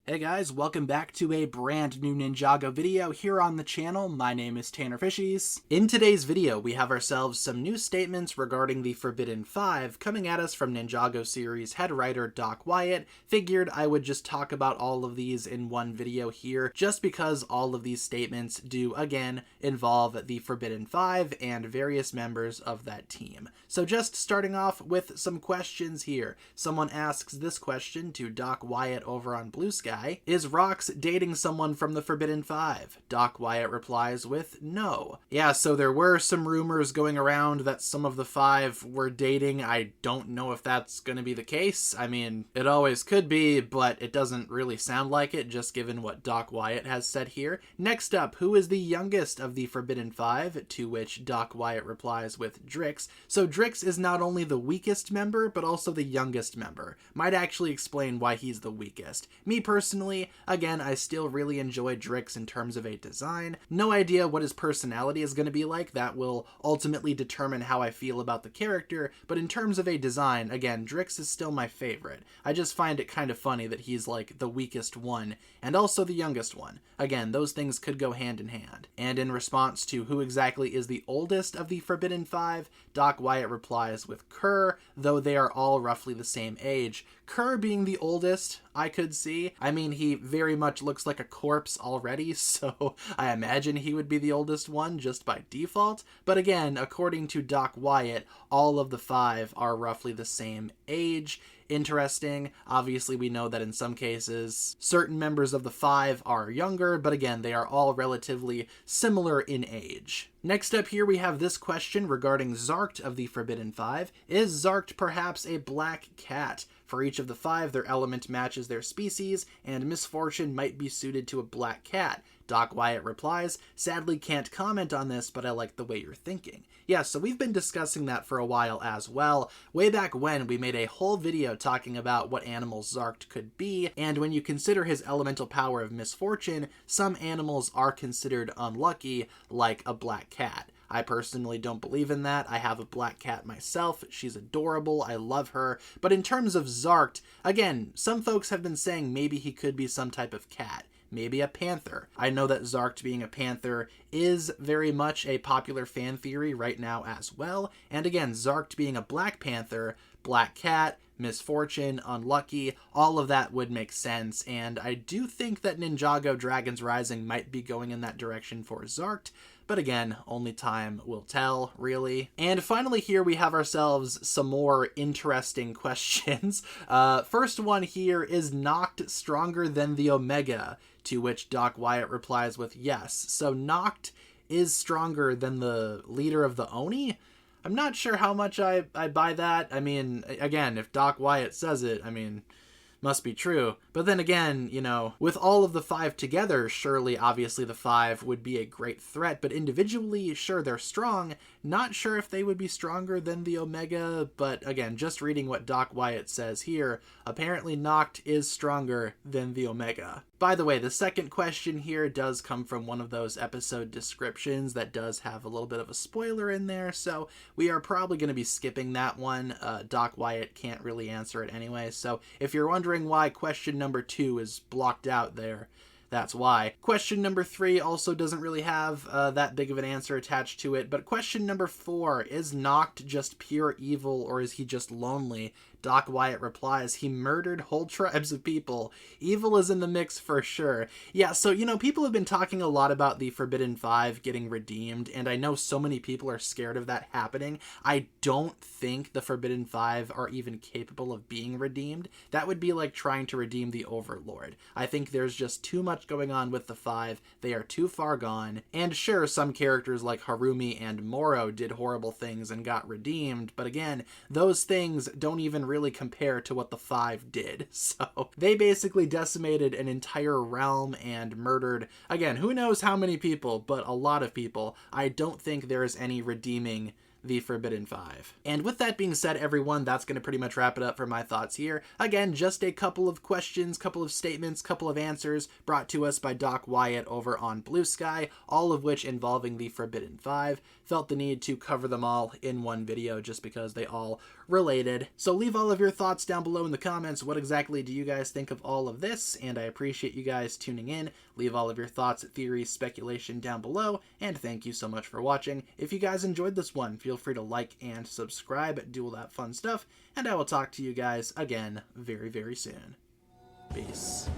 Hey guys, welcome back to a brand new Ninjago video here on the channel. My name is TannerFishies. In today's video, we have ourselves some new statements regarding the Forbidden 5 coming at us from Ninjago series head writer Doc Wyatt. Figured I would just talk about all of these in one video here, just because all of these statements do, again, involve the Forbidden 5 and various members of that team. So just starting off with some questions here. Someone asks this question to Doc Wyatt over on Blue Sky. Is Rox dating someone from the Forbidden 5? Doc Wyatt replies with no. Yeah, so there were some rumors going around that some of the 5 were dating. I don't know if that's going to be the case. I mean, it always could be, but it doesn't really sound like it, just given what Doc Wyatt has said here. Next up, who is the youngest of the Forbidden 5? To which Doc Wyatt replies with Drix. So Drix is not only the weakest member, but also the youngest member. Might actually explain why he's the weakest. Me personally, again, I still really enjoy Drix in terms of a design. No idea what his personality is going to be like. That will ultimately determine how I feel about the character, but in terms of a design, again, Drix is still my favorite. I just find it kind of funny that he's like the weakest one, and also the youngest one. Again, those things could go hand in hand. And in response to who exactly is the oldest of the Forbidden 5, Doc Wyatt replies with Kerr, though they are all roughly the same age. Kerr being the oldest, I could see. I mean, he very much looks like a corpse already, so I imagine he would be the oldest one just by default. But again, according to Doc Wyatt, all of the 5 are roughly the same age. Interesting. Obviously, we know that in some cases, certain members of the 5 are younger, but again, they are all relatively similar in age. Next up here, we have this question regarding Zarkt of the Forbidden 5. Is Zarkt perhaps a black cat? For each of the 5, their element matches their species, and misfortune might be suited to a black cat. Doc Wyatt replies, sadly can't comment on this, but I like the way you're thinking. Yeah, so we've been discussing that for a while as well. Way back when, we made a whole video talking about what animals Zarkt could be, and when you consider his elemental power of misfortune, some animals are considered unlucky, like a black cat. I personally don't believe in that. I have a black cat myself. She's adorable. I love her. But in terms of Zarkt, again, some folks have been saying maybe he could be some type of cat. Maybe a panther. I know that Zarkt being a panther is very much a popular fan theory right now as well. And again, Zarkt being a black panther, black cat, misfortune, unlucky, all of that would make sense. And I do think that Ninjago Dragons Rising might be going in that direction for Zarkt. But again, only time will tell, really. And finally here we have ourselves some more interesting questions. First one here, is Noct stronger than the Omega? To which Doc Wyatt replies with yes. So Noct is stronger than the leader of the Oni? I'm not sure how much I buy that. I mean, again, if Doc Wyatt says it, I mean, must be true. But then again, you know, with all of the 5 together, surely, obviously, the 5 would be a great threat. But individually, sure, they're strong. Not sure if they would be stronger than the Omega. But again, just reading what Doc Wyatt says here, apparently Noct is stronger than the Omega. By the way, the second question here does come from one of those episode descriptions that does have a little bit of a spoiler in there, so we are probably going to be skipping that one. Doc Wyatt can't really answer it anyway, so if you're wondering why question number 2 is blocked out there, that's why. Question number 3 also doesn't really have that big of an answer attached to it, but question number 4, is Noct just pure evil or is he just lonely? Doc Wyatt replies, he murdered whole tribes of people. Evil is in the mix for sure. Yeah, so, you know, people have been talking a lot about the Forbidden 5 getting redeemed, and I know so many people are scared of that happening. I don't think the Forbidden 5 are even capable of being redeemed. That would be like trying to redeem the Overlord. I think there's just too much going on with the 5. They are too far gone. And sure, some characters like Harumi and Moro did horrible things and got redeemed, but again, those things don't even really compare to what the 5 did. So they basically decimated an entire realm and murdered, again, who knows how many people, but a lot of people. I don't think there is any redeeming the Forbidden 5. And with that being said, everyone, that's going to pretty much wrap it up for my thoughts here. Again, just a couple of questions, couple of statements, couple of answers brought to us by Doc Wyatt over on Blue Sky, all of which involving the Forbidden 5. Felt the need to cover them all in one video just because they all related. So leave all of your thoughts down below in the comments. What exactly do you guys think of all of this? And I appreciate you guys tuning in. Leave all of your thoughts, theories, speculation down below, and thank you so much for watching. If you guys enjoyed this one, feel free to like and subscribe, do all that fun stuff, and I will talk to you guys again very, very soon. Peace.